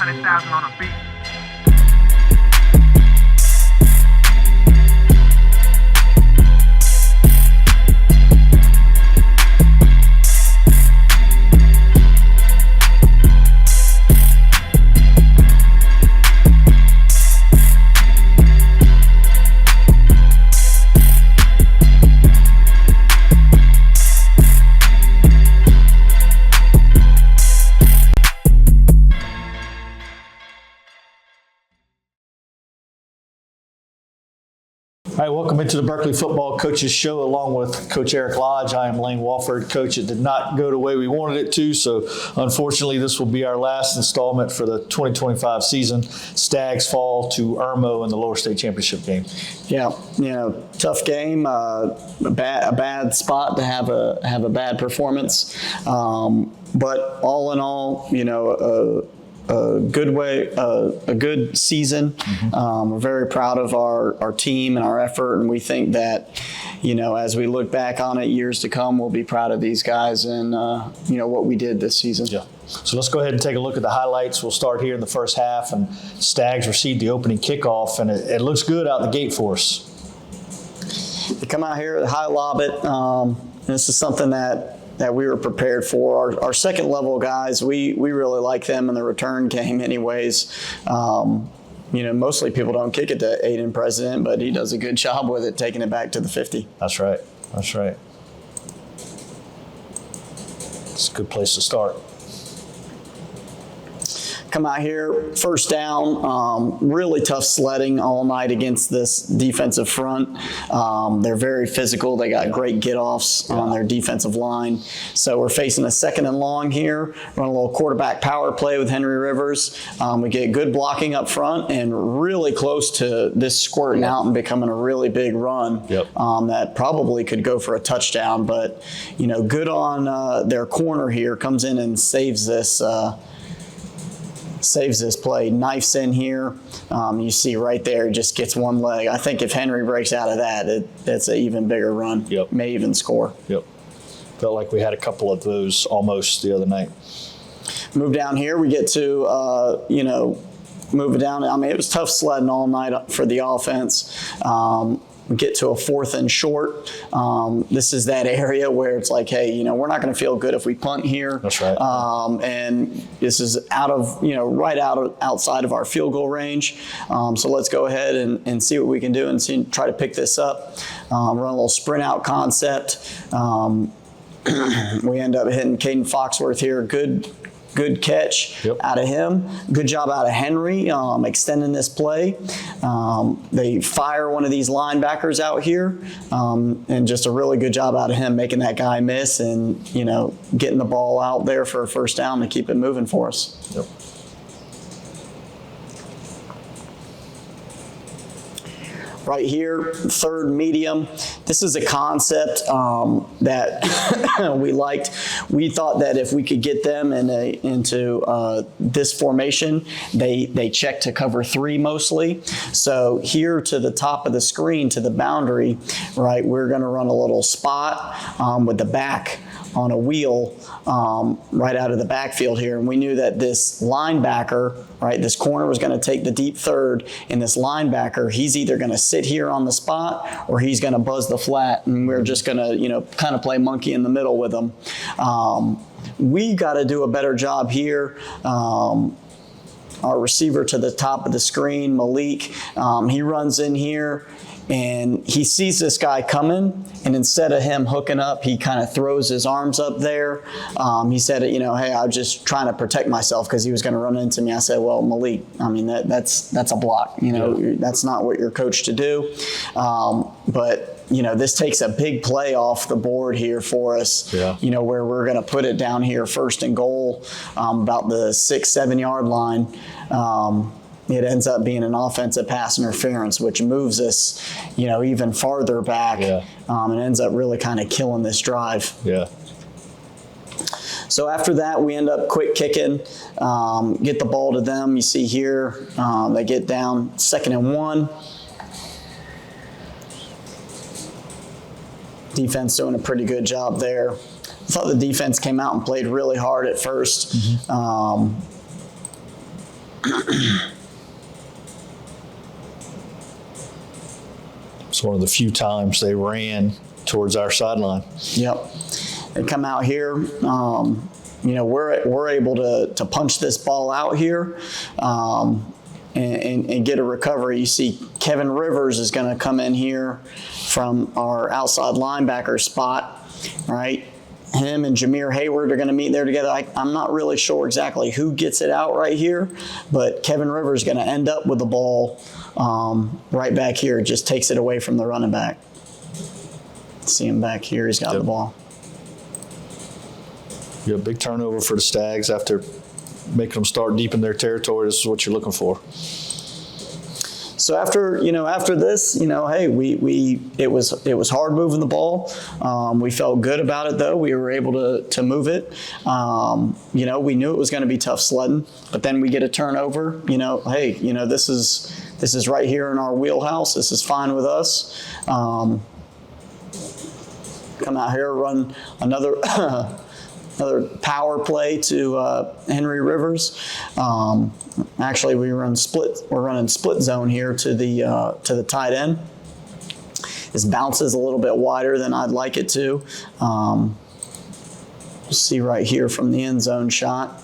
100,000 on a beat. All right, welcome into the Berkeley Football Coaches Show along with Coach Eric Lodge. I am Lane Walford. Coach, it did not go the way we wanted it to, so unfortunately this will be our last installment for the 2025 season. Stags fall to Irmo in the lower state championship game. Yeah, tough game, a bad spot to have a bad performance, but all in all, a good season. We're very proud of our team and our effort, and we think that, as we look back on it years to come, we'll be proud of these guys and, what we did this season. Yeah. So let's go ahead and take a look at the highlights. We'll start here in the first half, and Stags received the opening kickoff, and it looks good out the gate for us. They come out here, high lob it. This is something that we were prepared for. Our second level guys, we really like them in the return game anyways. Mostly people don't kick it to Aiden President, but he does a good job with it, taking it back to the 50. That's right. It's a good place to start. Come out here, first down, really tough sledding all night against this defensive front. They're very physical. They got great get-offs on their defensive line. So we're facing a second and long here. Run a little quarterback power play with Henry Rivers. We get good blocking up front and really close to this squirting out and becoming a really big run that probably could go for a touchdown. But, good on their corner here, comes in and saves this play, knifes in here. You see right there, just gets one leg. I think if Henry breaks out of that, it's an even bigger run. May even score. Felt like we had a couple of those almost the other night. Move down here, we get to, move it down. I mean, it was tough sledding all night for the offense. We get to a fourth and short. This is that area where it's like, hey, we're not going to feel good if we punt here. That's right. And this is outside of our field goal range. So let's go ahead and see what we can do and try to pick this up. Run a little sprint out concept. We end up hitting Caden Foxworth here. Good catch out of him. Good job out of Henry extending this play. They fire one of these linebackers out here, and just a really good job out of him making that guy miss and, getting the ball out there for a first down to keep it moving for us. Right here, third medium. This is a concept that we liked. We thought that if we could get them into this formation, they check to cover 3 mostly. So here to the top of the screen, to the boundary, right, we're going to run a little spot with the back on a wheel right out of the backfield here. And we knew that this linebacker, right, this corner was going to take the deep third, and this linebacker, he's either going to sit here on the spot or he's going to buzz the flat, and we're just going to, kind of play monkey in the middle with him. We got to do a better job here. Our receiver to the top of the screen, Malik, he runs in here. And he sees this guy coming, and instead of him hooking up, he kind of throws his arms up there. He said, hey, I was just trying to protect myself because he was going to run into me. I said, well, Malik, I mean, that's a block. That's not what you're coached to do. But this takes a big play off the board here for us, where we're going to put it down here first and goal, about the 6-7 yard line. It ends up being an offensive pass interference, which moves us, even farther back, and ends up really kind of killing this drive. So after that, we end up quick kicking, get the ball to them. You see here, they get down 2nd and 1. Defense doing a pretty good job there. I thought the defense came out and played really hard at first. It's one of the few times they ran towards our sideline. Yep. They come out here. We're able to punch this ball out here and get a recovery. You see Kevin Rivers is going to come in here from our outside linebacker spot, right? Him and Jameer Hayward are going to meet there together. I'm not really sure exactly who gets it out right here, but Kevin Rivers is going to end up with the ball right back here. Just takes it away from the running back. See him back here. He's got the ball. Yeah, big turnover for the Stags after making them start deep in their territory. This is what you're looking for. So after this, hey, it was hard moving the ball. We felt good about it though. We were able to move it. We knew it was going to be tough sledding, but then we get a turnover. Hey, this is right here in our wheelhouse. This is fine with us. Come out here, run another power play to Henry Rivers. Actually, we're running split zone here to the tight end. This bounces a little bit wider than I'd like it to. See right here from the end zone shot.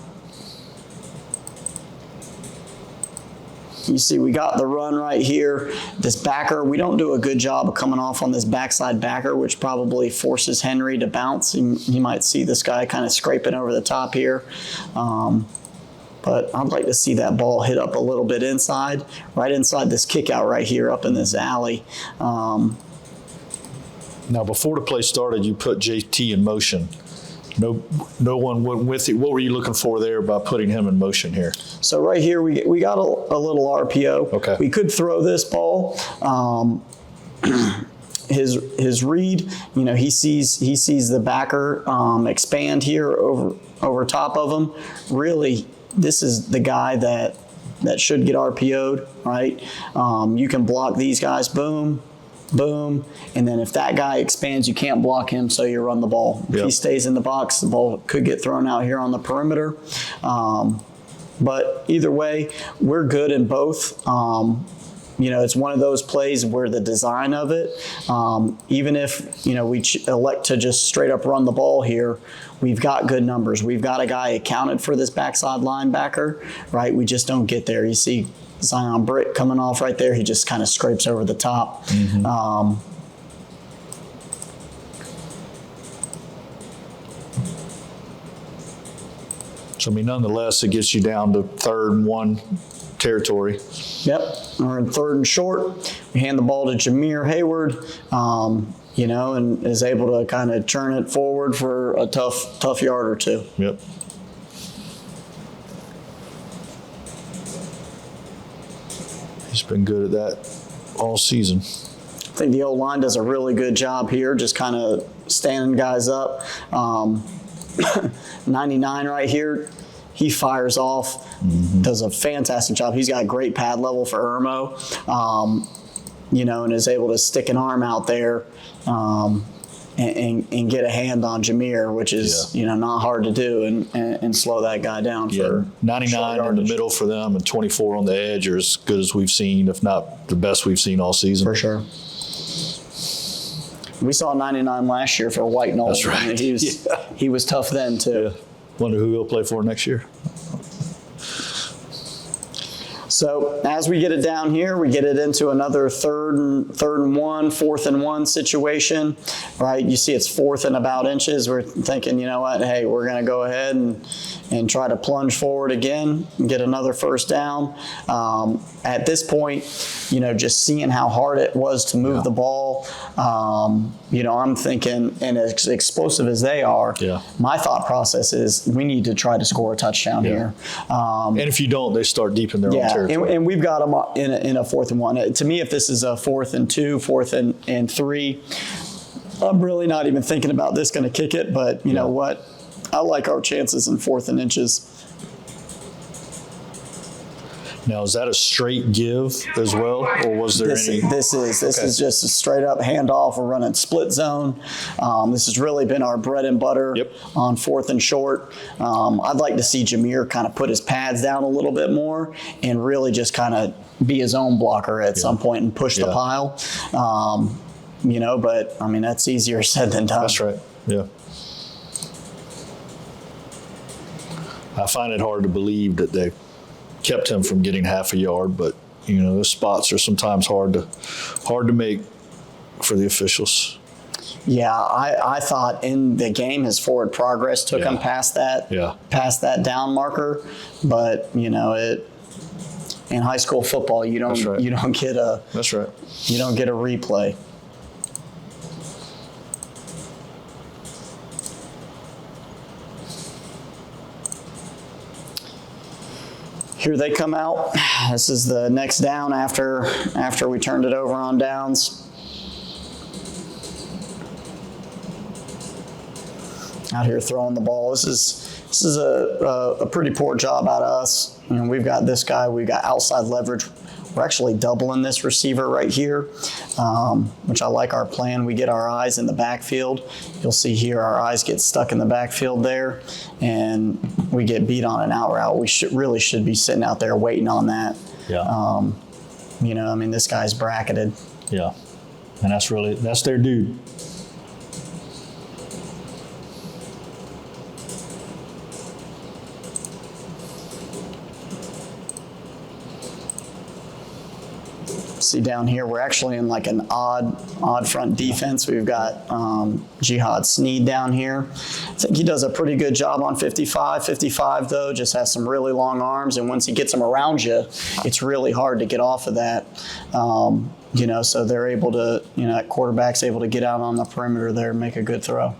You see we got the run right here. This backer, we don't do a good job of coming off on this backside backer, which probably forces Henry to bounce. You might see this guy kind of scraping over the top here. But I'd like to see that ball hit up a little bit inside, right inside this kick out right here up in this alley. Now, before the play started, you put JT in motion. No one went with you. What were you looking for there by putting him in motion here? So right here, we got a little RPO. Okay. We could throw this ball. His read, he sees the backer expand here over top of him. Really, this is the guy that should get RPO'd, right? You can block these guys, boom, boom, and then if that guy expands, you can't block him, so you run the ball. If he stays in the box, the ball could get thrown out here on the perimeter. But either way, we're good in both. It's one of those plays where the design of it, even if, we elect to just straight up run the ball here, we've got good numbers. We've got a guy accounted for this backside linebacker, right? We just don't get there. You see Zion Britt coming off right there. He just kind of scrapes over the top. Mm-hmm. Nonetheless, it gets you down to 3rd and 1 territory. Yep. We're in 3rd and short. We hand the ball to Jameer Hayward, and is able to kind of churn it forward for a tough yard or two. Yep. He's been good at that all season. I think the O-line does a really good job here, just kind of standing guys up. 99 right here, he fires off, does a fantastic job. He's got great pad level for Irmo, and is able to stick an arm out there and get a hand on Jameer, which is not hard to do, and slow that guy down. For 99 in the middle for them and 24 on the edge are as good as we've seen, if not the best we've seen all season. For sure. We saw 99 last year for White Knoll. That's right. I mean, he was tough then too. Yeah. Wonder who he'll play for next year. So as we get it down here, we get it into another third and 1, 4th and 1 situation, right? You see it's 4th and about inches. We're thinking, you know what? Hey, we're going to go ahead and try to plunge forward again and get another first down. At this point, just seeing how hard it was to move the ball, I'm thinking, and as explosive as they are, my thought process is we need to try to score a touchdown here. And if you don't, they start deep in their own territory. And we've got them in a 4th and 1. To me, if this is a 4th and 2, 4th and 3, I'm really not even thinking about this going to kick it. But you know what? I like our chances in 4th and inches. Now, is that a straight give as well, or was there This any? is just a straight up handoff. We're running split zone. This has really been our bread and butter on 4th and short. I'd like to see Jameer kind of put his pads down a little bit more and really just kind of be his own blocker at some point and push the pile. But I mean, that's easier said than done. That's right. Yeah. I find it hard to believe that they kept him from getting half a yard, but those spots are sometimes hard to make for the officials. Yeah, I thought in the game his forward progress took him past that down marker, but in high school football you don't get a you don't get a replay. Here they come out. This is the next down after we turned it over on downs. Out here throwing the ball. This is a pretty poor job out of us. We've got this guy. We've got outside leverage. We're actually doubling this receiver right here, which I like our plan. We get our eyes in the backfield. You'll see here our eyes get stuck in the backfield there, and we get beat on an out route. We really should be sitting out there waiting on that. Yeah. This guy's bracketed. Yeah. And that's their dude. See down here, we're actually in like an odd front defense. We've got Jihad Sneed down here. I think he does a pretty good job on 55. 55 though just has some really long arms, and once he gets them around you, it's really hard to get off of that. So they're able to, that quarterback's able to get out on the perimeter there and make a good throw.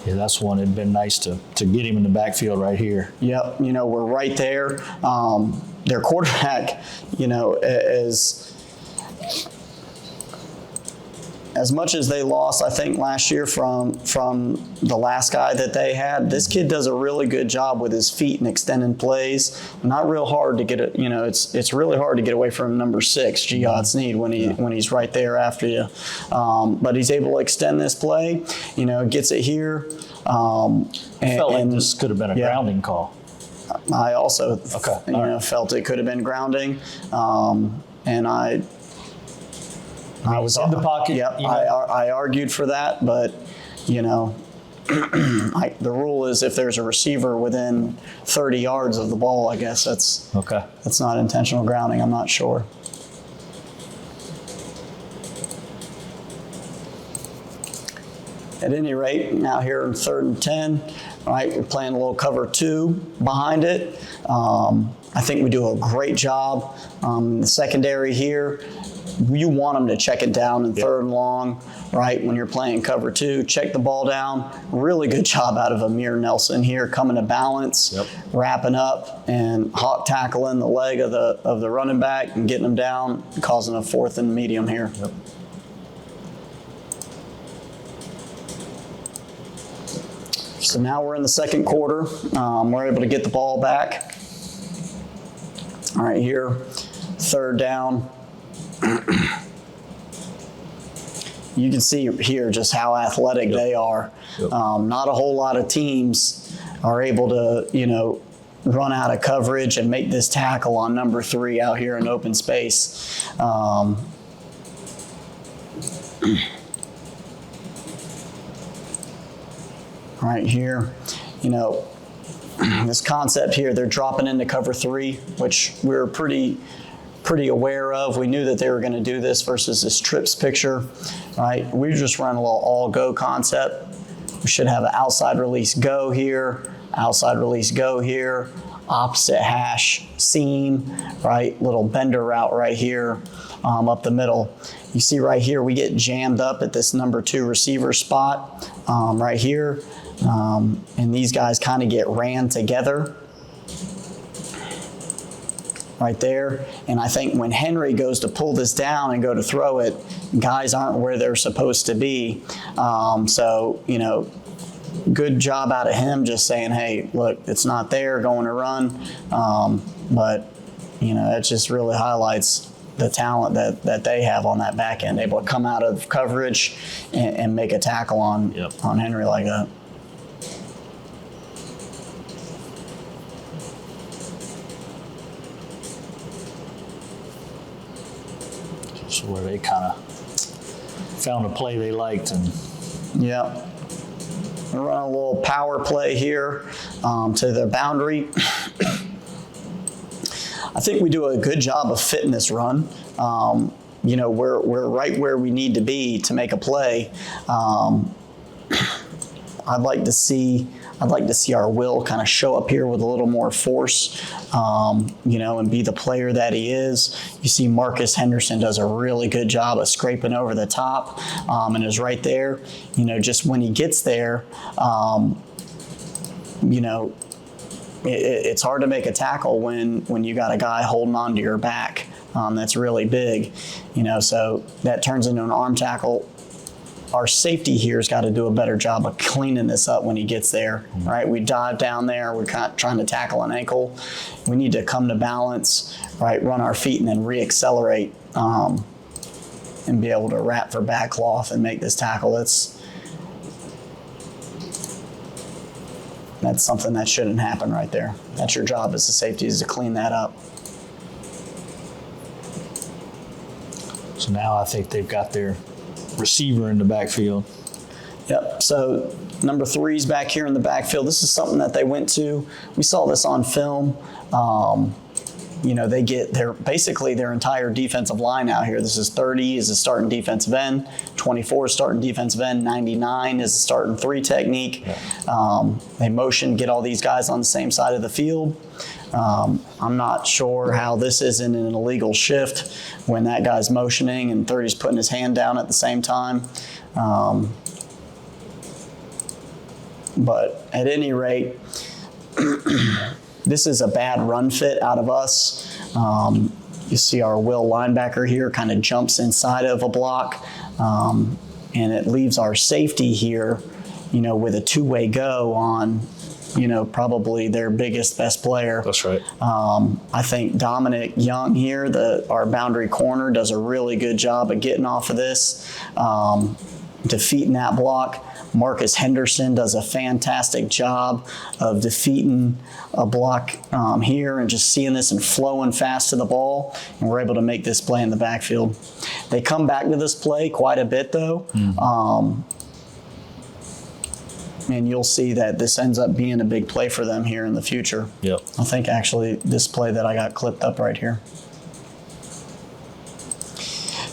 Yeah, that's one. It'd been nice to get him in the backfield right here. Yep, we're right there. Their quarterback, as much as they lost, I think, last year from the last guy that they had, this kid does a really good job with his feet and extending plays. Not real hard to get it. It's really hard to get away from number 6, Jihad Sneed, when he's right there after you. But he's able to extend this play. Gets it here. Felt like this could have been a grounding call. I also felt it could have been grounding, and I was in the pocket. Yep, I argued for that, but the rule is if there's a receiver within 30 yards of the ball, I guess that's not intentional grounding. I'm not sure. At any rate, now here in 3rd and 10, right, we're playing a little cover 2 behind it. I think we do a great job. The secondary here, you want them to check it down in 3rd and long, right? When you're playing cover 2, check the ball down. Really good job out of Amir Nelson here, coming to balance, wrapping up, and hawk tackling the leg of the running back and getting them down, causing a 4th and medium here. Yep. So now we're in the 2nd quarter. We're able to get the ball back. All right, here, 3rd down. You can see here just how athletic they are. Not a whole lot of teams are able to, run out of coverage and make this tackle on number 3 out here in open space. Right here, this concept here, they're dropping into cover 3, which we're pretty aware of. We knew that they were going to do this versus this trips picture, right? We just run a little all go concept. We should have an outside release go here, outside release go here, opposite hash seam, right? Little bender route right here up the middle. You see right here, we get jammed up at this number 2 receiver spot right here. And these guys kind of get ran together. right there. And I think when Henry goes to pull this down and go to throw it, guys aren't where they're supposed to be. So, you know, good job out of him just saying, hey, look, it's not there, going to run. But, you know, it just really highlights the talent that they have on that back end, able to come out of coverage and make a tackle on Henry like that. So where they kind of found a play they liked. And yeah. We'll run a little power play here to the boundary. I think we do a good job of fitting this run. You know, we're right where we need to be to make a play. I'd like to see our Will kind of show up here with a little more force, you know, and be the player that he is. You see Marcus Henderson does a really good job of scraping over the top and is right there. You know, just when he gets there, you know, it's hard to make a tackle when you got a guy holding on to your back that's really big, you know, so that turns into an arm tackle. Our safety here has got to do a better job of cleaning this up when he gets there, right? We dive down there, we're kind of trying to tackle an ankle. We need to come to balance, right? Run our feet and then re-accelerate and be able to wrap for back cloth and make this tackle. That's something that shouldn't happen right there. That's your job as a safety, is to clean that up. so now I think they've got their receiver in the backfield. Yep. So number 3's back here in the backfield. This is something that they went to. We saw this on film. You know, they get basically their entire defensive line out here. This is 30 is a starting defensive end, 24 is starting defensive end, 99 is a starting 3 technique. Yeah. They motion, get all these guys on the same side of the field. I'm not sure how this isn't an illegal shift when that guy's motioning and 30's putting his hand down at the same time. But at any rate, this is a bad run fit out of us. You see our Will linebacker here kind of jumps inside of a block, and it leaves our safety here, you know, with a two-way go on, you know, probably their best player. That's right. I think Dominic Young here, our boundary corner, does a really good job of getting off of this, defeating that block. Marcus Henderson does a fantastic job of defeating a block here and just seeing this and flowing fast to the ball, and we're able to make this play in the backfield. They come back to this play quite a bit, though. And you'll see that this ends up being a big play for them here in the future. Yep. I think actually this play that I got clipped up right here.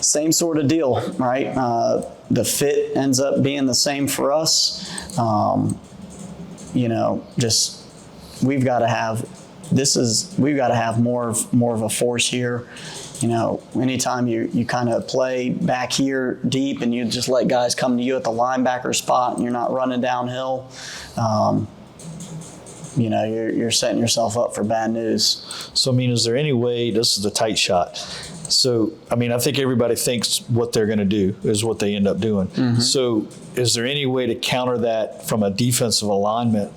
Same sort of deal, right? The fit ends up being the same for us. You know, just we've got to have more of a force here. You know, anytime you kind of play back here deep and you just let guys come to you at the linebacker spot and you're not running downhill, you know, you're setting yourself up for bad news. So, I mean, is there any way, this is a tight shot. So, I mean, I think everybody thinks what they're going to do is what they end up doing. Mm-hmm. So, is there any way to counter that from a defensive alignment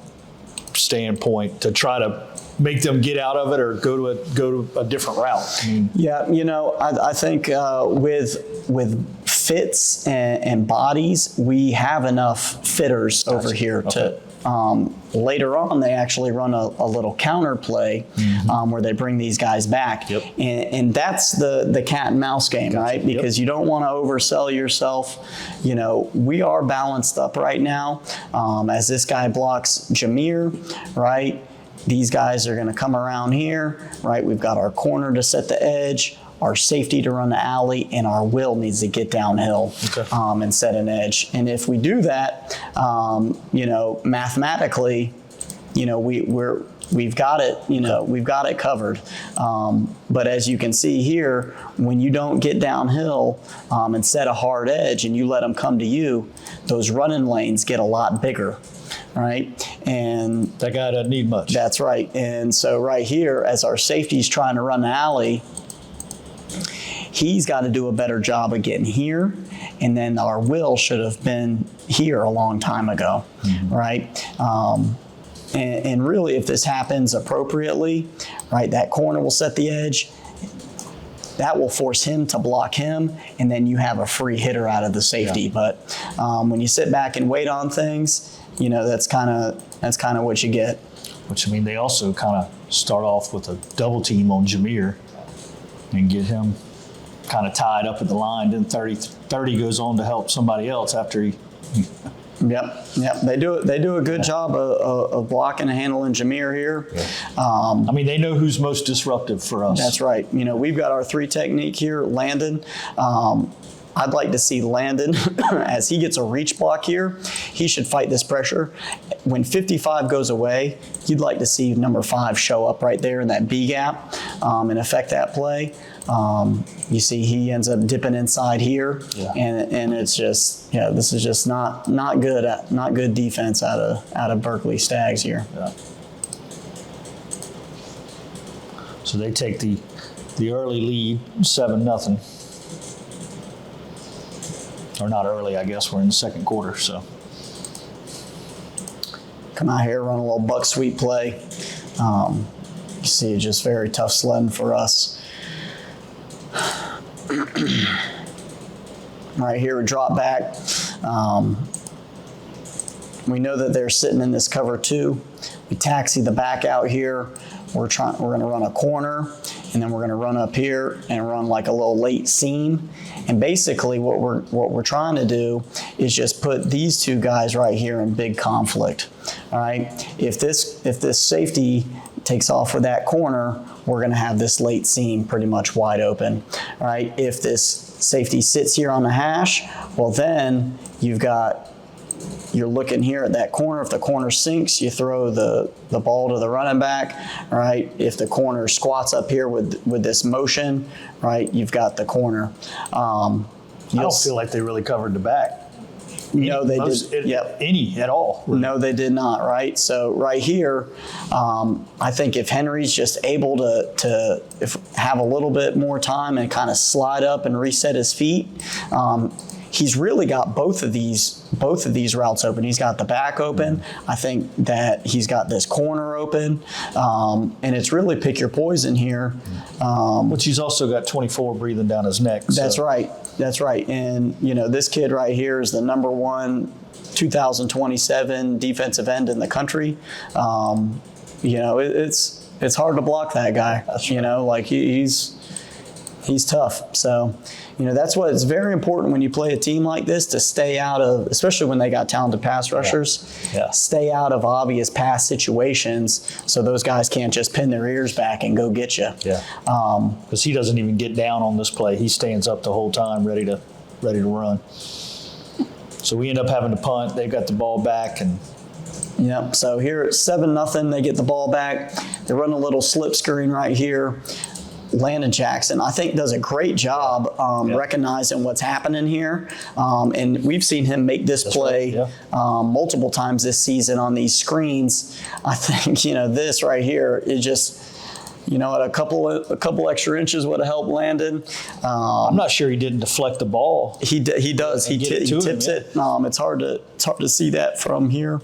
standpoint to try to make them get out of it or go to a different route? I mean, yeah, you know, I think with fits and bodies, we have enough fitters over here to. Later on, they actually run a little counter play where they bring these guys back. Yep. And that's the cat and mouse game, right? Because you don't want to oversell yourself. You know, we are balanced up right now as this guy blocks Jameer, right? These guys are going to come around here, right? We've got our corner to set the edge, our safety to run the alley, and our Will needs to get downhill and set an edge. And if we do that, you know, mathematically, you know, we're we've got it, we've got it covered. But as you can see here, when you don't get downhill and set a hard edge and you let them come to you, those running lanes get a lot bigger, right? And that guy doesn't need much. That's right. And so right here, as our safety's trying to run the alley, he's got to do a better job of getting here. And then our will should have been here a long time ago, right? And really, if this happens appropriately, right, that corner will set the edge. That will force him to block him, and then you have a free hitter out of the safety. Yeah. But when you sit back and wait on things, that's kind of what you get. Which, I mean, they also kind of start off with a double team on Jameer and get him kind of tied up at the line. Then 30 goes on to help somebody else after he. Yep. They do a good job of blocking and handling Jameer here. Yeah. I mean, they know who's most disruptive for us. That's right. We've got our 3 technique here, Landon. I'd like to see Landon, as he gets a reach block here, he should fight this pressure. When 55 goes away, you'd like to see number 5 show up right there in that B gap and affect that play. You see he ends up dipping inside here, and it's just, this is just not good defense out of Berkeley Stags here. Yeah. So they take the early lead, 7-0. Or not early, I guess. We're in the second quarter, so. Come out here, run a little buck sweep play. You see, just very tough sledding for us. Right here, we drop back. We know that they're sitting in this cover 2. We taxi the back out here. We're going to run a corner, and then we're going to run up here and run like a little late seam. And basically, what we're trying to do is just put these 2 guys right here in big conflict. All right. If this safety takes off for that corner, we're going to have this late seam pretty much wide open. All right. If this safety sits here on the hash, well, then you're looking here at that corner. If the corner sinks, you throw the ball to the running back, right? If the corner squats up here with this motion, right, you've got the corner. I don't feel like they really covered the back. No, they did. Any at all. No, they did not, right? So right here, I think if Henry's just able to have a little bit more time and kind of slide up and reset his feet, he's really got both of these routes open. He's got the back open. I think that he's got this corner open, and it's really pick your poison here. Which he's also got 24 breathing down his neck. So. That's right. And this kid right here is the number 1 2027 defensive end in the country. It's hard to block that guy. That's right. He's tough. So, that's what it's very important when you play a team like this to stay out of, especially when they got talented pass rushers, stay out of obvious pass situations so those guys can't just pin their ears back and go get you. Yeah. Because he doesn't even get down on this play. He stands up the whole time ready to run. So we end up having to punt. They've got the ball back and. Yep. So here it's 7-0. They get the ball back. They run a little slip screen right here. Landon Jackson, I think, does a great job recognizing what's happening here. And we've seen him make this play multiple times this season on these screens. I think, this right here is just, at a couple extra inches would have helped Landon. I'm not sure he didn't deflect the ball. He does. He tips it. It's hard to see that from here.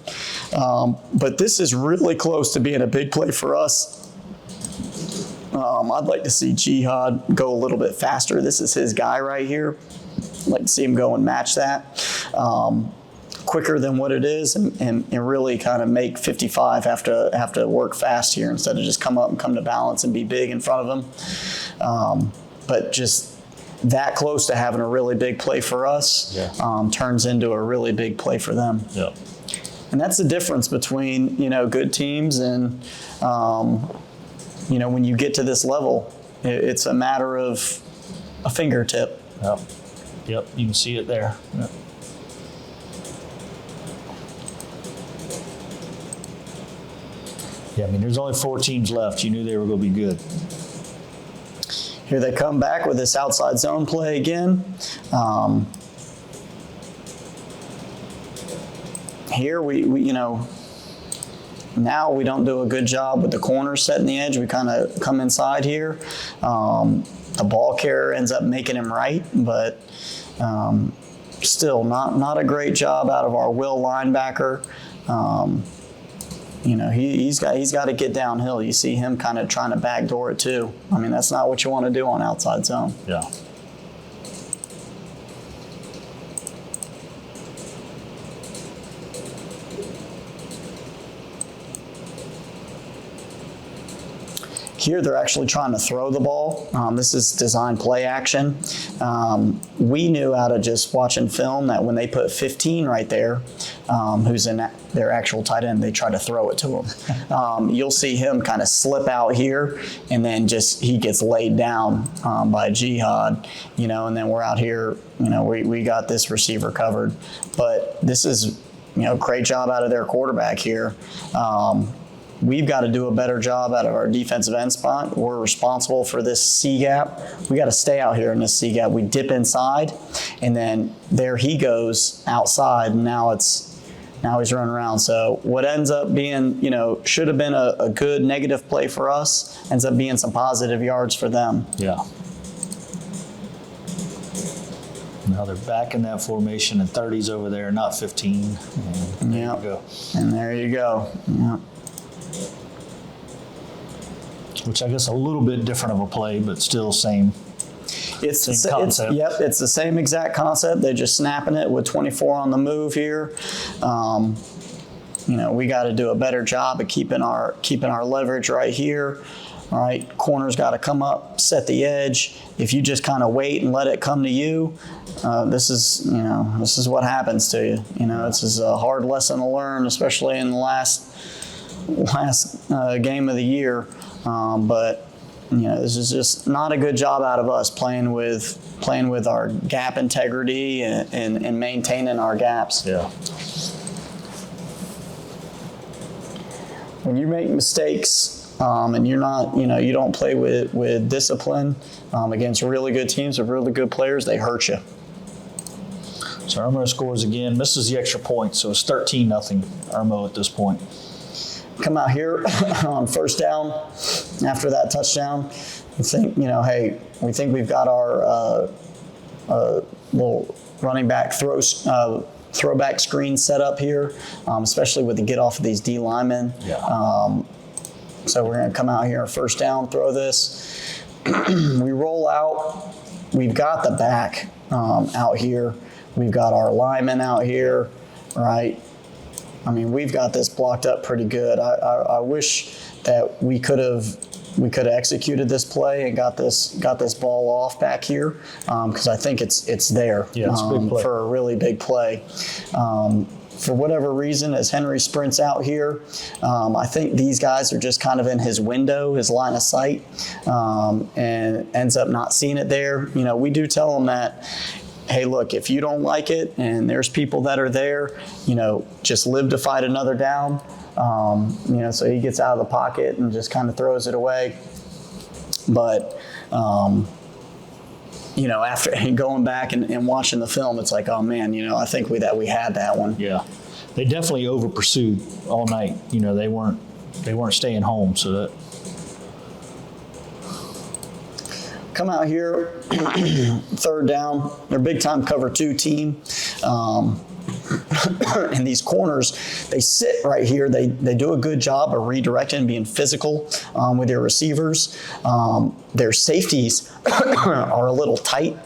But this is really close to being a big play for us. I'd like to see Jihad go a little bit faster. This is his guy right here. I'd like to see him go and match that quicker than what it is and really kind of make 55 have to work fast here instead of just come up and come to balance and be big in front of him. But just that close to having a really big play for us turns into a really big play for them. Yeah. And that's the difference between, good teams and when you get to this level, it's a matter of a fingertip. Yep, you can see it there. Yep. Yeah, I mean, there's only 4 teams left. You knew they were going to be good. Here they come back with this outside zone play again. Here we now we don't do a good job with the corners setting the edge. We kind of come inside here. The ball carrier ends up making him right, but still not a great job out of our Will linebacker. He's got to get downhill. You see him kind of trying to backdoor it too. I mean, that's not what you want to do on outside zone. Yeah. Here they're actually trying to throw the ball. This is design play action. We knew out of just watching film that when they put 15 right there, who's in their actual tight end, they try to throw it to him. You'll see him kind of slip out here, and then he gets laid down by Jihad, and then we're out here, we got this receiver covered. But this is, great job out of their quarterback here. We've got to do a better job out of our defensive end spot. We're responsible for this C gap. We got to stay out here in this C gap. We dip inside, and then there he goes outside, and now he's running around. So what ends up being, should have been a good negative play for us, ends up being some positive yards for them. Yeah. Now they're back in that formation, and 30's over there, not 15. And there you go. And there you go. Yeah. Which I guess a little bit different of a play, but still same concept. It's the same exact concept. They're just snapping it with 24 on the move here. We got to do a better job of keeping our leverage right here. All right, corner's got to come up, set the edge. If you just kind of wait and let it come to you, this is what happens to you. This is a hard lesson to learn, especially in the last game of the year. But this is just not a good job out of us playing with our gap integrity and maintaining our gaps. Yeah. When you make mistakes and you're not, you don't play with discipline against really good teams with really good players, they hurt you. So Irmo scores again, misses the extra point, so it's 13-0 Irmo at this point. Come out here on first down after that touchdown. We think, we think we've got our little running back throwback screen set up here, especially with the get off of these D linemen. Yeah. So we're going to come out here first down, throw this. We roll out. We've got the back out here. We've got our linemen out here, right? I mean, we've got this blocked up pretty good. I wish that we could have executed this play and got this ball off back here because I think it's there. Yeah, it's a big play. For a really big play. For whatever reason, as Henry sprints out here, I think these guys are just kind of in his window, his line of sight, and ends up not seeing it there. We do tell him that, hey, look, if you don't like it and there's people that are there, just live to fight another down. So he gets out of the pocket and just kind of throws it away. But, after going back and watching the film, it's like, oh man, I think we had that one. Yeah. They definitely over pursued all night. They weren't staying home, so that. Come out here, third down. They're big time cover 2 team. And these corners, they sit right here. They do a good job of redirecting, being physical with their receivers. Their safeties are a little tight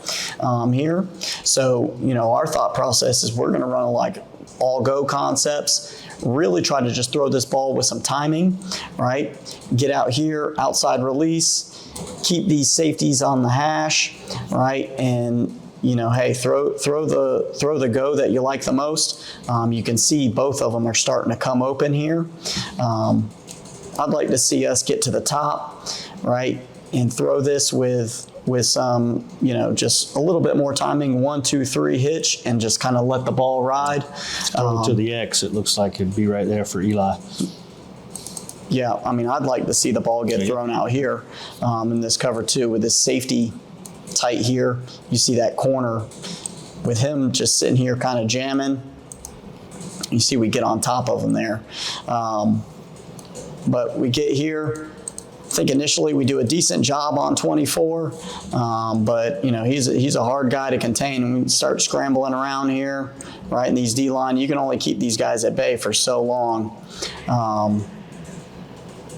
here. So, our thought process is we're going to run like all go concepts, really try to just throw this ball with some timing, right? Get out here, outside release. Keep these safeties on the hash, right? And hey, throw the go that you like the most. You can see both of them are starting to come open here. I'd like to see us get to the top, right, and throw this with some, just a little bit more timing, 1, 2, 3 hitch, and just kind of let the ball ride. Throw it to the X. It looks like it'd be right there for Eli. Yeah, I mean, I'd like to see the ball get thrown out here in this cover two with this safety tight here. You see that corner with him just sitting here kind of jamming. You see we get on top of him there. But we get here. I think initially we do a decent job on 24, but you know he's a hard guy to contain, and we start scrambling around here, right? In these D-line, you can only keep these guys at bay for so long.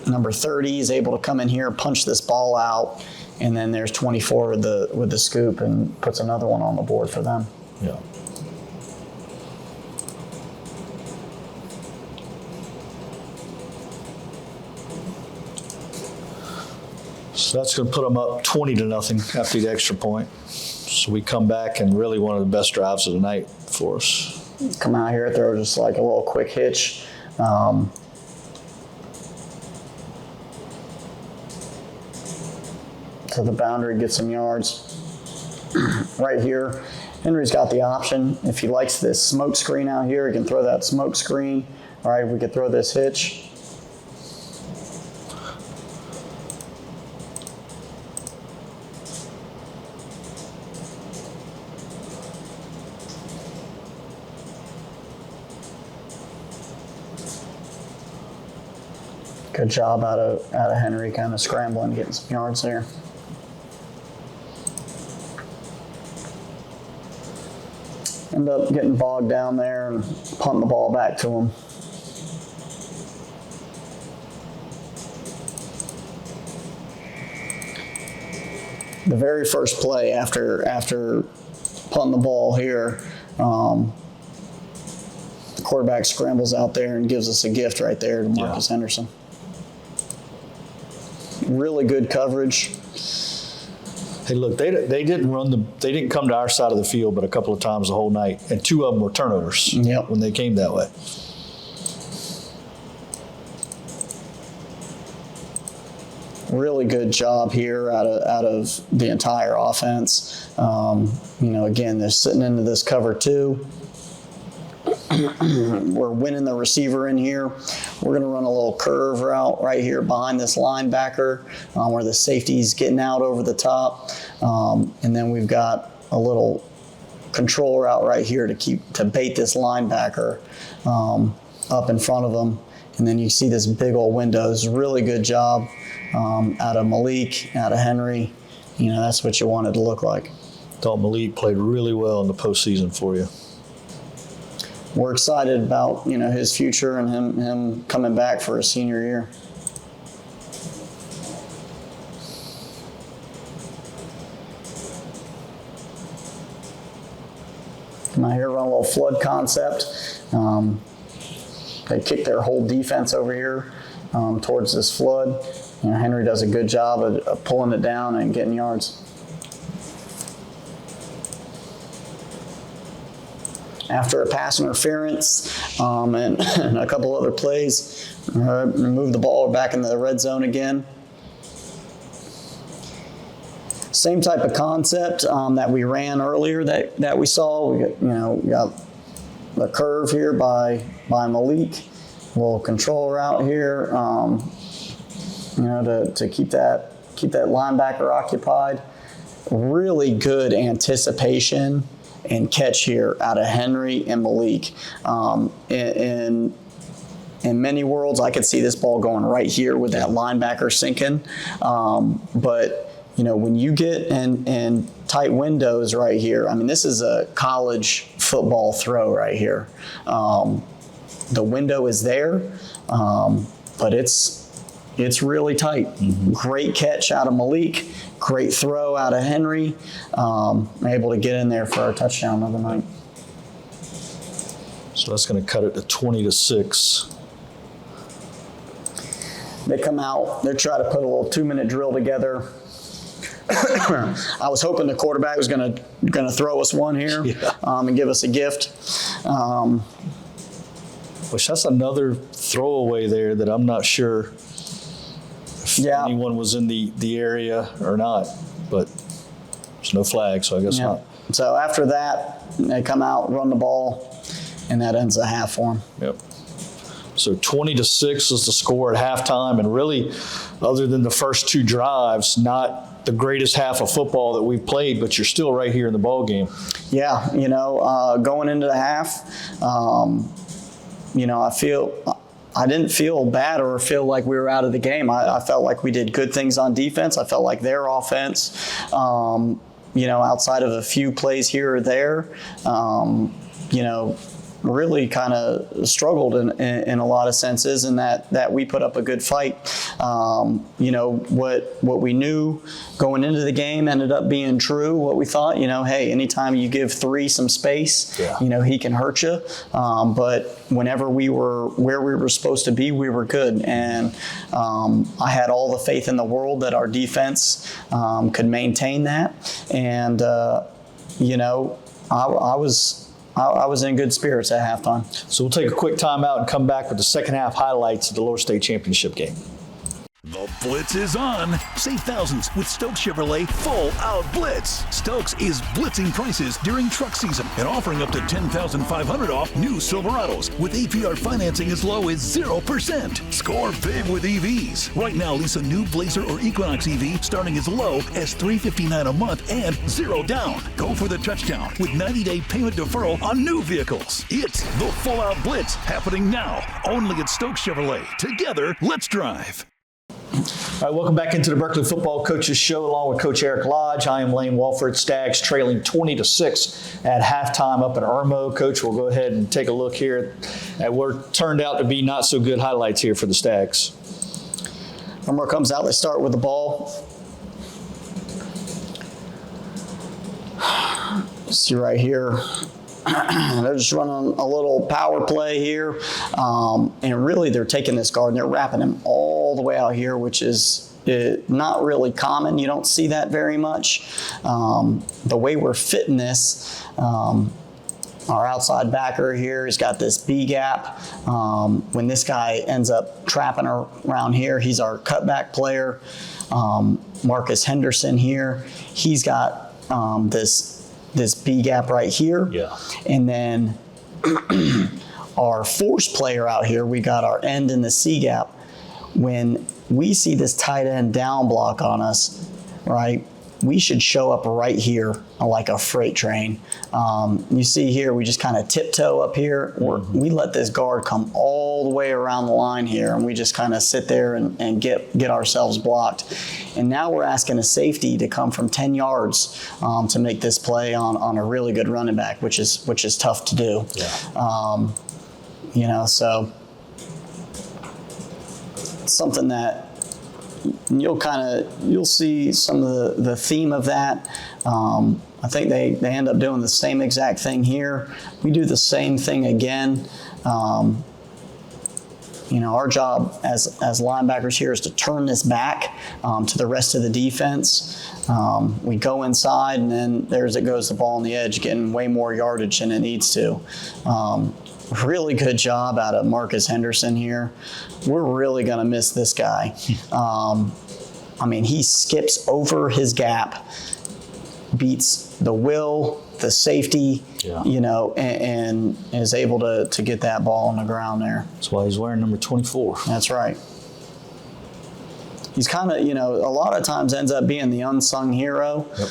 Number 30 is able to come in here, punch this ball out, and then there's 24 with the scoop and puts another one on the board for them. Yeah. So that's going to put them up 20-0 after the extra point. So we come back and really one of the best drives of the night for us. Come out here, throw just like a little quick hitch. To the boundary, get some yards. Right here, Henry's got the option. If he likes this smoke screen out here, he can throw that smoke screen. All right, we could throw this hitch. Good job out of Henry, kind of scrambling, getting some yards there. End up getting bogged down there and punting the ball back to him. The very first play after punting the ball here, the quarterback scrambles out there and gives us a gift right there to Marcus Henderson. Really good coverage. Hey, look, they didn't come to our side of the field but a couple of times the whole night, and 2 of them were turnovers when they came that way. Really good job here out of the entire offense. Again, they're sitting into this cover 2. We're winning the receiver in here. We're going to run a little curve route right here behind this linebacker where the safety's getting out over the top. And then we've got a little control route right here to bait this linebacker up in front of him. And then you see this big old window. It's a really good job out of Malik, out of Henry. That's what you want it to look like. Thought Malik played really well in the postseason for you. We're excited about his future and him coming back for his senior year. Come out here, run a little flood concept. They kick their whole defense over here towards this flood. Henry does a good job of pulling it down and getting yards. After a pass interference and a couple other plays, move the ball back in the red zone again. Same type of concept that we ran earlier that we saw. We got the curve here by Malik, a little control route here, to keep that linebacker occupied. Really good anticipation and catch here out of Henry and Malik. In many worlds, I could see this ball going right here with that linebacker sinking. But when you get in tight windows right here, I mean, this is a college football throw right here. The window is there, but it's really tight. Mm-hmm. Great catch out of Malik. Great throw out of Henry. Able to get in there for our touchdown of the night. So that's going to cut it to 20-6. They come out. They try to put a little 2-minute drill together. I was hoping the quarterback was going to throw us one here and give us a gift. Which that's another throwaway there that I'm not sure if anyone was in the area or not, but there's no flag, so I guess not. So after that, they come out, run the ball, and that ends the half for them. Yep. So 20-6 was the score at halftime, and really, other than the first two drives, not the greatest half of football that we've played, but you're still right here in the ball game. Yeah, going into the half, I didn't feel bad or feel like we were out of the game. I felt like we did good things on defense. I felt like their offense, outside of a few plays here or there, really kind of struggled in a lot of senses, and that we put up a good fight. What we knew going into the game ended up being true. What we thought, hey, anytime you give three some space, he can hurt you. But whenever we were where we were supposed to be, we were good. And I had all the faith in the world that our defense could maintain that. And, I was in good spirits at halftime. So we'll take a quick timeout and come back with the second half highlights of the Lower State Championship game. The Blitz is on. Save thousands with Stokes Chevrolet Full Out Blitz. Stokes is blitzing prices during truck season and offering up to $10,500 off new Silverados with APR financing as low as 0%. Score big with EVs. Right now, lease a new Blazer or Equinox EV starting as low as $359 a month and 0 down. Go for the touchdown with 90-day payment deferral on new vehicles. It's the Full Out Blitz happening now. Only at Stokes Chevrolet. Together, let's drive. All right, welcome back into the Berkeley Football Coaches Show along with Coach Eric Lodge. I am Lane Walford. Stags trailing 20-6 at halftime up in Irmo. Coach, we'll go ahead and take a look here at what turned out to be not so good highlights here for the Stags. Irmo comes out. They start with the ball. See right here. They're just running a little power play here. And really they're taking this guard and they're wrapping him all the way out here, which is not really common. You don't see that very much. The way we're fitting this, our outside backer here has got this B gap. When this guy ends up trapping around here, he's our cutback player. Marcus Henderson here, he's got this B gap right here. Yeah. And then our force player out here, we got our end in the C gap. When we see this tight end down block on us, right, we should show up right here like a freight train. You see here, we just kind of tiptoe up here. We let this guard come all the way around the line here, and we just kind of sit there and get ourselves blocked. And now we're asking a safety to come from 10 yards to make this play on a really good running back, which is tough to do. Yeah. So something that you'll see some of the theme of that. I think they end up doing the same exact thing here. We do the same thing again. Our job as linebackers here is to turn this back to the rest of the defense. We go inside, and then there's it goes the ball on the edge, getting way more yardage than it needs to. Really good job out of Marcus Henderson here. We're really going to miss this guy. He skips over his gap, beats the will, the safety, and is able to get that ball on the ground there. That's why he's wearing number 24. That's right. He's kind of, a lot of times ends up being the unsung hero. Yep.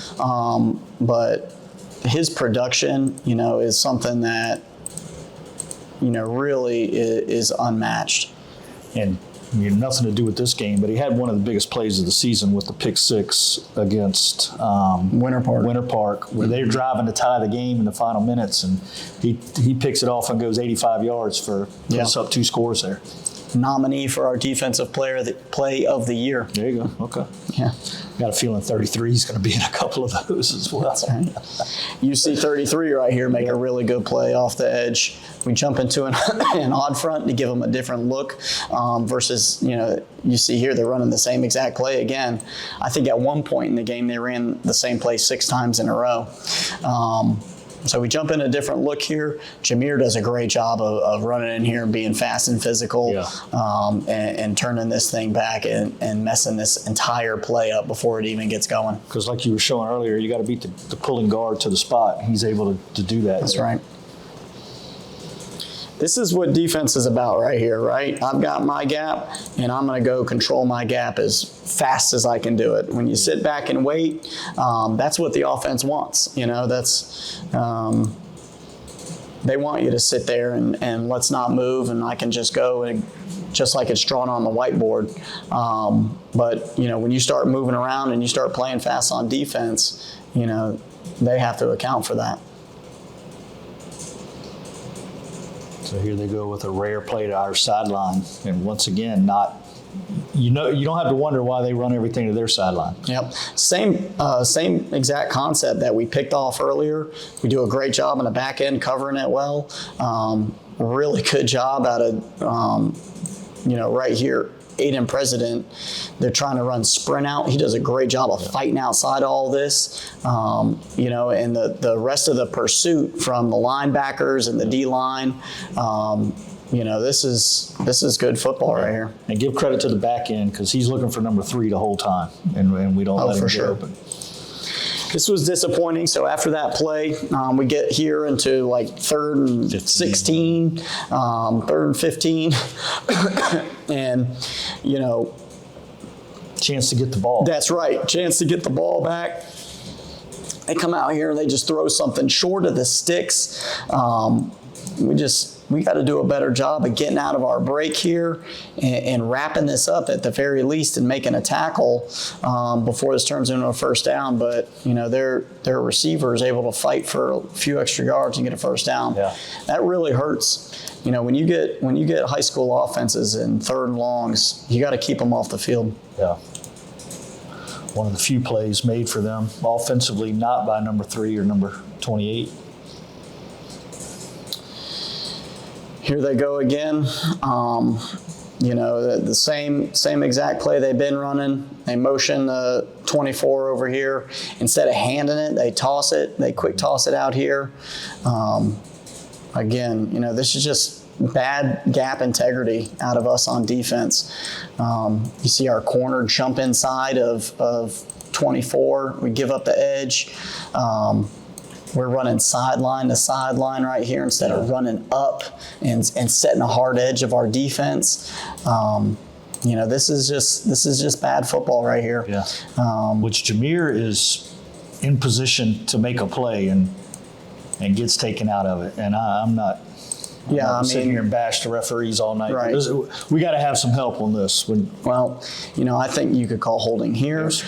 But his production, is something that, really is unmatched. And nothing to do with this game, but he had one of the biggest plays of the season with the pick six against Winter Park, where they're driving to tie the game in the final minutes, and he picks it off and goes 85 yards for puts up 2 scores there. Nominee for our defensive play of the year. There you go. Okay. Yeah. Got a feeling 33 is going to be in a couple of those as well. That's right. You see 33 right here make a really good play off the edge. We jump into an odd front to give them a different look versus, you see here they're running the same exact play again. I think at one point in the game they ran the same play 6 times in a row. So we jump in a different look here. Jameer does a great job of running in here and being fast and physical, and turning this thing back and messing this entire play up before it even gets going. Because like you were showing earlier, you got to beat the pulling guard to the spot. He's able to do that. That's right. This is what defense is about right here, right? I've got my gap, and I'm going to go control my gap as fast as I can do it. When you sit back and wait, that's what the offense wants. That's they want you to sit there and let's not move, and I can just go and just like it's drawn on the whiteboard. But when you start moving around and you start playing fast on defense, they have to account for that. So here they go with a rare play to our sideline, and once again, you don't have to wonder why they run everything to their sideline. Yep, same exact concept that we picked off earlier. We do a great job on the back end covering it well. Really good job out of right here. Aiden President, they're trying to run sprint out. He does a great job of fighting outside all this, and the rest of the pursuit from the linebackers and the D-line, this is good football right here. And give credit to the back end because he's looking for number 3 the whole time, and we don't let him get open. This was disappointing. So after that play, we get here into like 3rd and 16, 3rd and 15, and chance to get the ball. That's right, chance to get the ball back. They come out here and they just throw something short of the sticks. We got to do a better job of getting out of our break here and wrapping this up at the very least and making a tackle before this turns into a first down. But their receiver is able to fight for a few extra yards and get a first down. Yeah. That really hurts. When you get high school offenses in 3rd and longs, you got to keep them off the field. Yeah. One of the few plays made for them offensively, not by number 3 or number 28. Here they go again. The same exact play they've been running. They motion the 24 over here. Instead of handing it, they toss it. They quick toss it out here. Again, this is just bad gap integrity out of us on defense. You see our corner jump inside of 24. We give up the edge. We're running sideline to sideline right here instead of running up and setting a hard edge of our defense. This is just bad football right here. Yeah. Which Jameer is in position to make a play and gets taken out of it, and I'm not. Yeah, sitting here and bash the referees all night. Right. We got to have some help on this. Well, I think you could call holding here. Yes.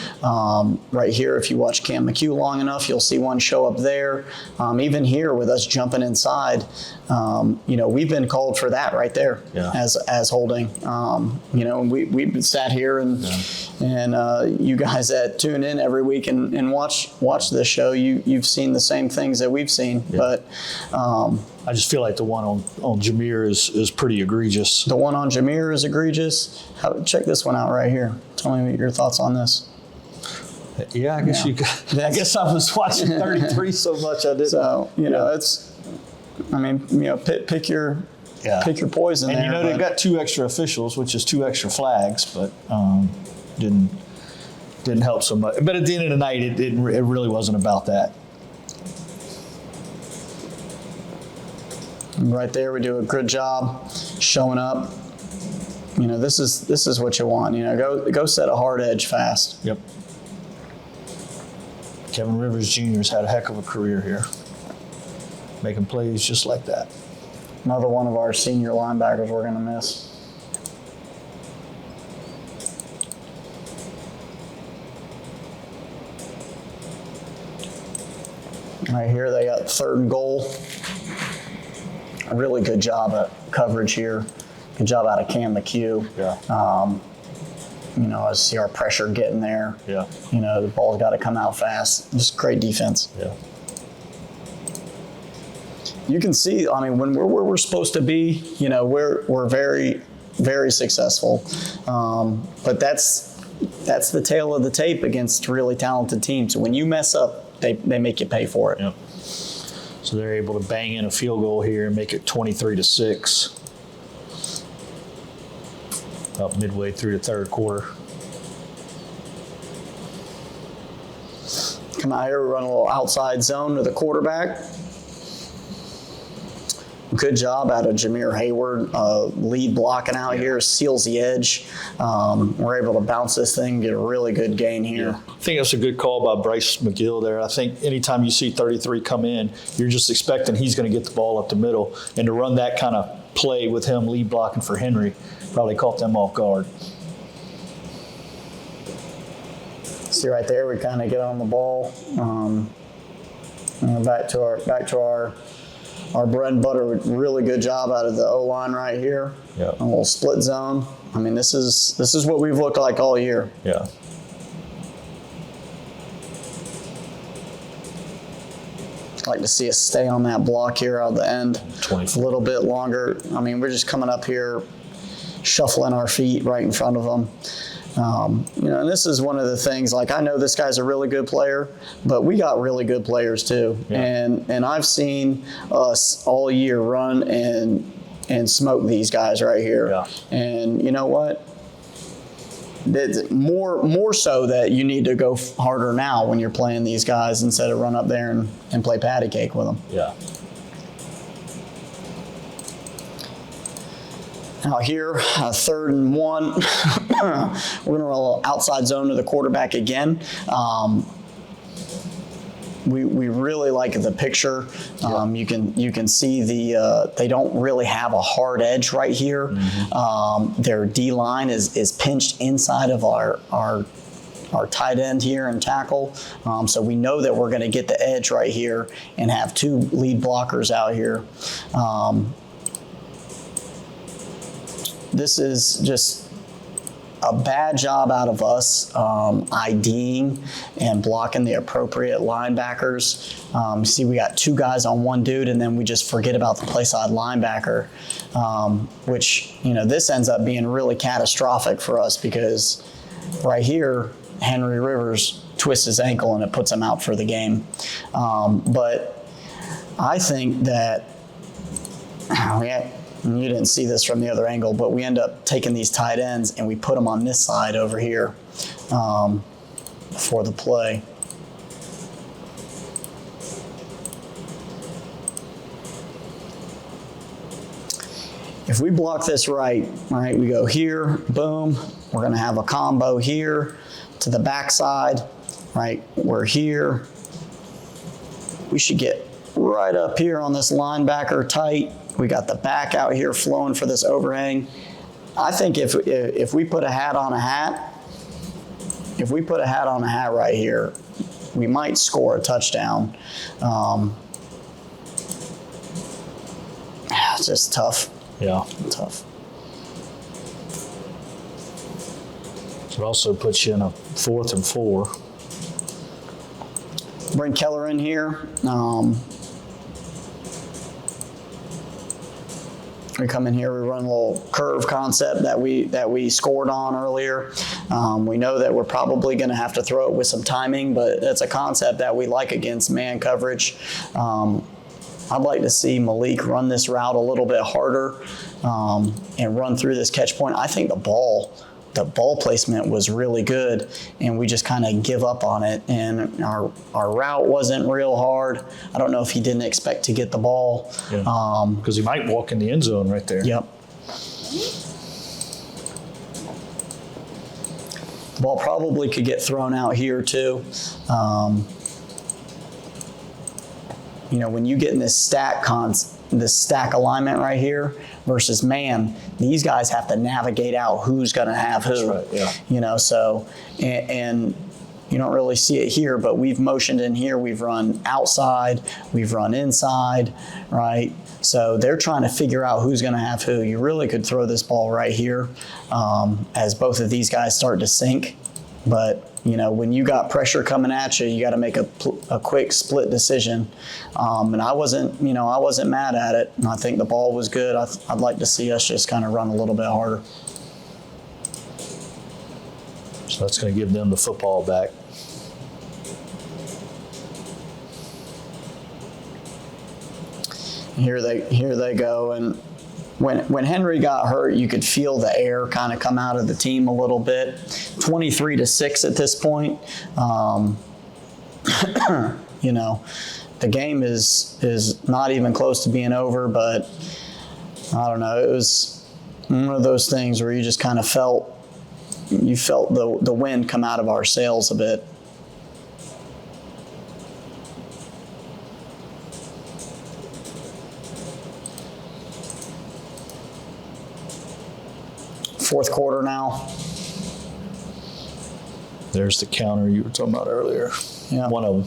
Right here, if you watch Cam McHugh long enough, you'll see one show up there. Even here with us jumping inside, we've been called for that right there as holding. We've sat here and you guys that tune in every week and watch this show, you've seen the same things that we've seen. Yeah. But I just feel like the one on Jameer is pretty egregious. The one on Jameer is egregious. Check this one out right here. Tell me your thoughts on this. Yeah, I guess you could. I guess I was watching 33 so much I didn't. So it's. Pick your poison. And there, they've got 2 extra officials, which is 2 extra flags, but didn't help so much. But at the end of the night, it really wasn't about that. Right there, we do a good job showing up. This is what you want. Go set a hard edge fast. Yep. Kevin Rivers Jr.'s had a heck of a career here, making plays just like that. Another one of our senior linebackers we're going to miss. Right here, they got 3rd and goal. A really good job at coverage here. Good job out of Cam McHugh. Yeah. I see our pressure getting there. Yeah. The ball's got to come out fast. Just great defense. Yeah. You can see, when we're where we're supposed to be, we're very, very successful. But that's the tail of the tape against really talented teams. When you mess up, they make you pay for it. Yep. So they're able to bang in a field goal here and make it 23-6. Up midway through the 3rd quarter. Come out here, we run a little outside zone to the quarterback. good job out of Jameer Hayward, lead blocking out here, seals the edge. We're able to bounce this thing, get a really good gain here. I think that's a good call by Bryce McGill there. I think anytime you see 33 come in, you're just expecting he's going to get the ball up the middle. And to run that kind of play with him lead blocking for Henry probably caught them off guard. See right there, we kind of get on the ball. Back to our bread and butter. Really good job out of the O-line right here. Yeah. A little split zone. I mean, this is what we've looked like all year. Yeah. I'd like to see us stay on that block here out the end 20. a little bit longer. I mean, we're just coming up here, shuffling our feet right in front of them. And this is one of the things, like, I know this guy's a really good player, but we got really good players too. Yeah. And I've seen us all year run and smoke these guys right here. Yeah. And you know what? It's more so that you need to go harder now when you're playing these guys instead of run up there and play patty cake with them. Yeah. Out here, 3rd and 1, we're going to roll outside zone to the quarterback again. We really like the picture. You can see they don't really have a hard edge right here. Mm-hmm. Their D line is pinched inside of our tight end here and tackle. So we know that we're going to get the edge right here and have 2 lead blockers out here. This is just a bad job out of us IDing and blocking the appropriate linebackers. See, we got 2 guys on 1 dude, and then we just forget about the play side linebacker, which, this ends up being really catastrophic for us because right here, Henry Rivers twists his ankle and it puts him out for the game. But I think that you didn't see this from the other angle, but we end up taking these tight ends and we put them on this side over here for the play. If we block this right, we go here, boom, we're going to have a combo here to the backside, right? We're here. We should get right up here on this linebacker tight. We got the back out here flowing for this overhang. I think if we put a hat on a hat, right here, we might score a touchdown. It's just tough. Yeah. Tough. It also puts you in a 4th and 4. Bring Keller in here. We come in here, we run a little curve concept that we scored on earlier. We know that we're probably going to have to throw it with some timing, but it's a concept that we like against man coverage. I'd like to see Malik run this route a little bit harder and run through this catch point. I think the ball placement was really good, and we just kind of give up on it. And our route wasn't real hard. I don't know if he didn't expect to get the ball. Because he might walk in the end zone right there. Yep. The ball probably could get thrown out here too. When you get in this stack alignment right here versus man, these guys have to navigate out who's going to have who. That's right, yeah. So, and you don't really see it here, but we've motioned in here. We've run outside, we've run inside, right? So they're trying to figure out who's going to have who. You really could throw this ball right here as both of these guys start to sink. But when you got pressure coming at you, you got to make a quick split decision. And I wasn't mad at it. And I think the ball was good. I'd like to see us just kind of run a little bit harder. So that's going to give them the football back. Here they go. And when Henry got hurt, you could feel the air kind of come out of the team a little bit. 23-6 at this point. the game is not even close to being over, but I don't know. It was one of those things where you just kind of felt the wind come out of our sails a bit. Fourth quarter now. There's the counter you were talking about earlier. Yeah. One of them.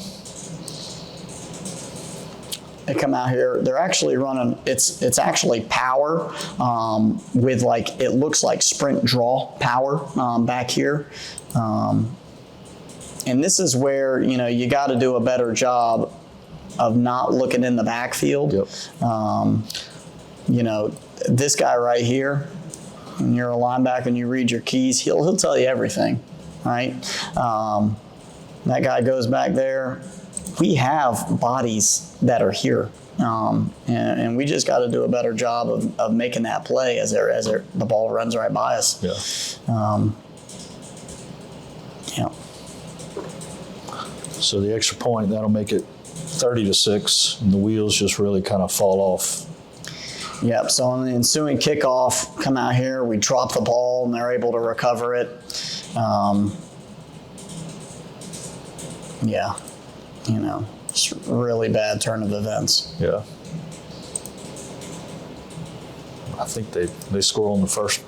They come out here. They're actually running. It's actually power with like it looks like sprint draw power back here, and this is where you got to do a better job of not looking in the backfield. Yep. This guy right here. When you're a linebacker and you read your keys, he'll tell you everything, right? That guy goes back there. We have bodies that are here, and we just got to do a better job of making that play as the ball runs right by us. Yeah. Yeah. So the extra point, that'll make it 30-6, and the wheels just really kind of fall off. Yep. So on the ensuing kickoff, come out here, we drop the ball, and they're able to recover it. Yeah. It's a really bad turn of events. Yeah. I think they score on the first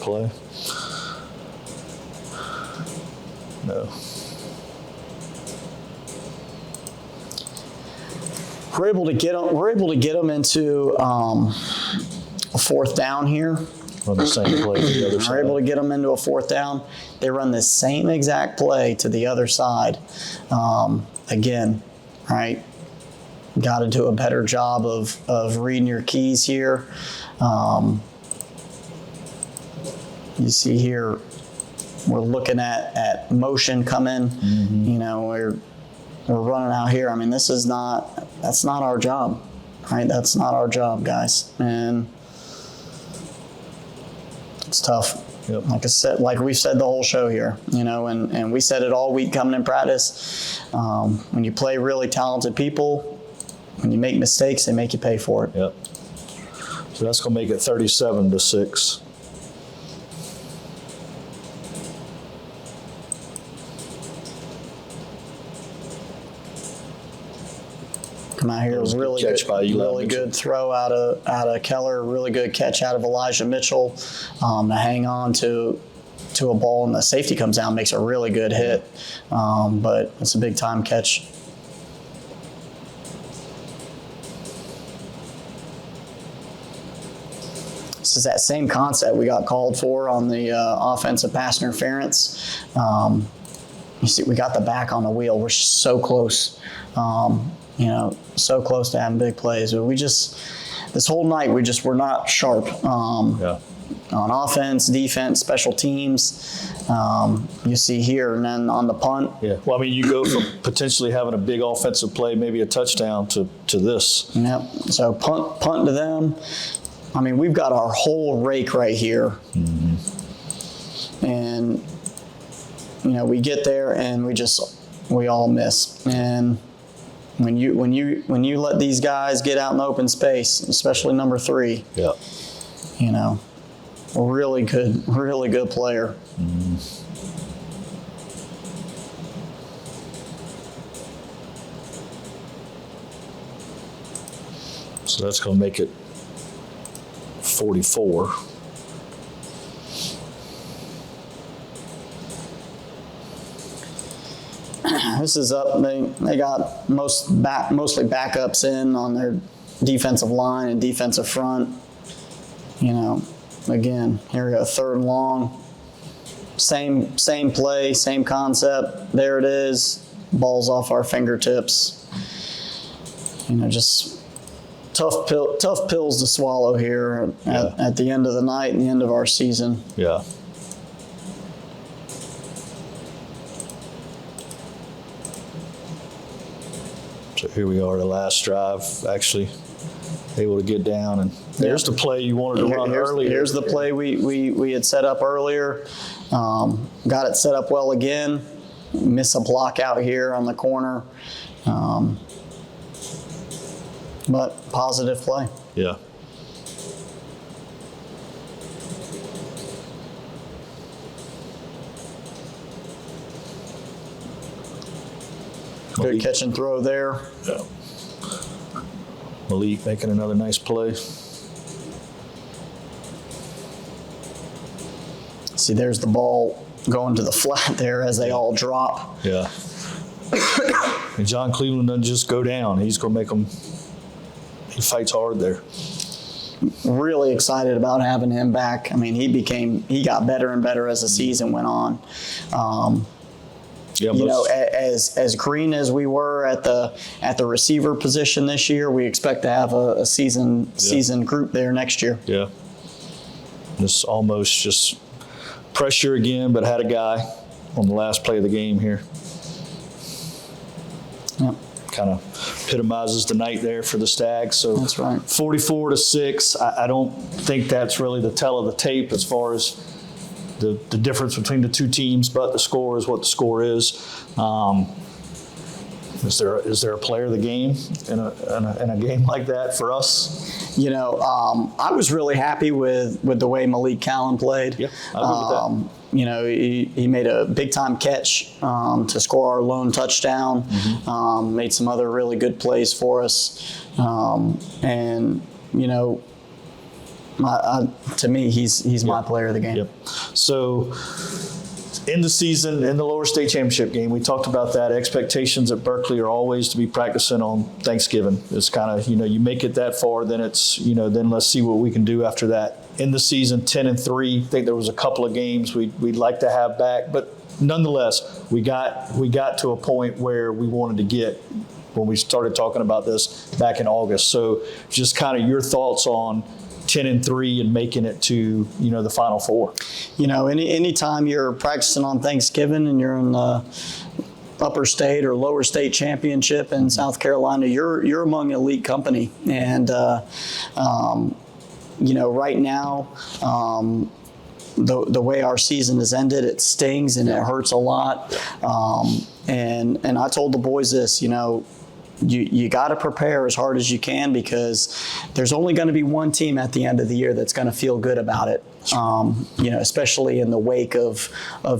play. No. We're able to get them into a fourth down here. On the same play to the other side. We're able to get them into a fourth down. They run the same exact play to the other side. Again, right? Got to do a better job of reading your keys here. You see here, we're looking at motion coming. Mm-hmm. We're running out here. I mean, that's not our job, right? That's not our job, guys. And it's tough. Yep. Like I said, like we've said the whole show here, and we said it all week coming in practice. When you play really talented people, when you make mistakes, they make you pay for it. Yep. So that's going to make it 37-6. Come out here, really good throw out of Keller, really good catch out of Elijah Mitchell to hang on to a ball, and the safety comes down, makes a really good hit, but it's a big time catch. This is that same concept we got called for on the offensive pass interference. You see, we got the back on the wheel. We're so close. So close to having big plays, but this whole night we're not sharp on offense, defense, special teams. You see here, and then on the punt. Yeah. Well, I mean, you go from potentially having a big offensive play, maybe a touchdown, to this. Yep. So punt to them. I mean, we've got our whole rake right here, and we get there and we all miss. And when you let these guys get out in open space, especially number 3, yeah, a really good player. So that's going to make it 44. This is up. They got mostly backups in on their defensive line and defensive front. Again, here we go, 3rd and long. Same play, same concept. There it is. Ball's off our fingertips. Just tough pills to swallow here at the end of the night and the end of our season. Yeah. So here we are, the last drive, actually able to get down, and there's the play you wanted to run earlier. Here's the play we had set up earlier. Got it set up well again. Miss a block out here on the corner. but positive play. Yeah. Good catch and throw there. Yeah. Malik making another nice play. See, there's the ball going to the flat there as they all drop. Yeah. And John Cleveland doesn't just go down. He's going to make them, he fights hard there. Really excited about having him back. I mean, he got better and better as the season went on. As green as we were at the receiver position this year, we expect to have a seasoned group there next year. Yeah. This almost just pressure again, but had a guy on the last play of the game here. Yep. Kind of epitomizes the night there for the Stags. So that's right. 44-6. I don't think that's really the tell of the tape as far as the difference between the two teams, but the score is what the score is. Is there a player of the game in a game like that for us? I was really happy with the way Malik Callan played. Yeah, I agree with that. He made a big-time catch to score our lone touchdown, made some other really good plays for us. To me, he's my player of the game. Yep. So in the season, in the lower state championship game, we talked about that. Expectations at Berkeley are always to be practicing on Thanksgiving. It's kind of, you make it that far, then it's, then let's see what we can do after that. In the season, 10-3, I think there was a couple of games we'd like to have back, but nonetheless, we got to a point where we wanted to get when we started talking about this back in August. So just kind of your thoughts on 10-3 and making it to, the Final Four. Anytime you're practicing on Thanksgiving and you're in the upper state or lower state championship in South Carolina, you're among elite company. And, right now, the way our season has ended, it stings and it hurts a lot. And I told the boys this, you got to prepare as hard as you can because there's only going to be one team at the end of the year that's going to feel good about it, especially in the wake of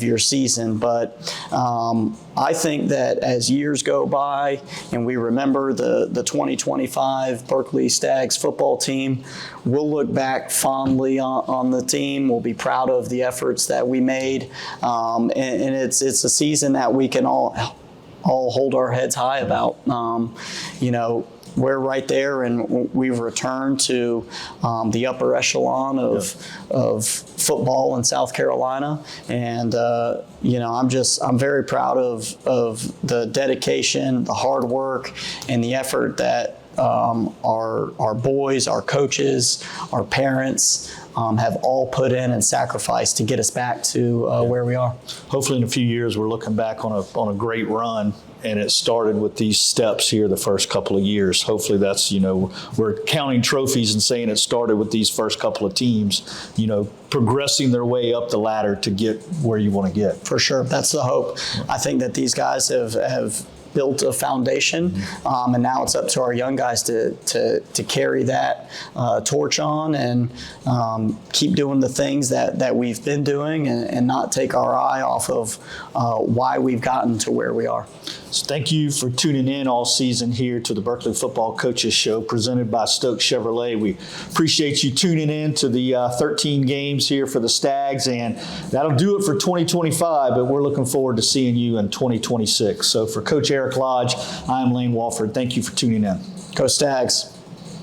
your season. But I think that as years go by and we remember the 2025 Berkeley Stags football team, we'll look back fondly on the team. We'll be proud of the efforts that we made. And it's a season that we can all hold our heads high about. We're right there, and we've returned to the upper echelon of football in South Carolina. And I'm very proud of the dedication, the hard work, and the effort that our boys, our coaches, our parents have all put in and sacrificed to get us back to where we are. Hopefully in a few years we're looking back on a great run, and it started with these steps here the first couple of years. Hopefully that's, we're counting trophies and saying it started with these first couple of teams, progressing their way up the ladder to get where you want to get. For sure. That's the hope. I think that these guys have built a foundation, and now it's up to our young guys to carry that torch on and keep doing the things that we've been doing and not take our eye off of why we've gotten to where we are. So thank you for tuning in all season here to the Berkeley Football Coaches Show presented by Stokes Chevrolet. We appreciate you tuning in to the 13 games here for the Stags, and that'll do it for 2025, but we're looking forward to seeing you in 2026. So for Coach Eric Lodge, I'm Lane Walford. Thank you for tuning in. Go Stags.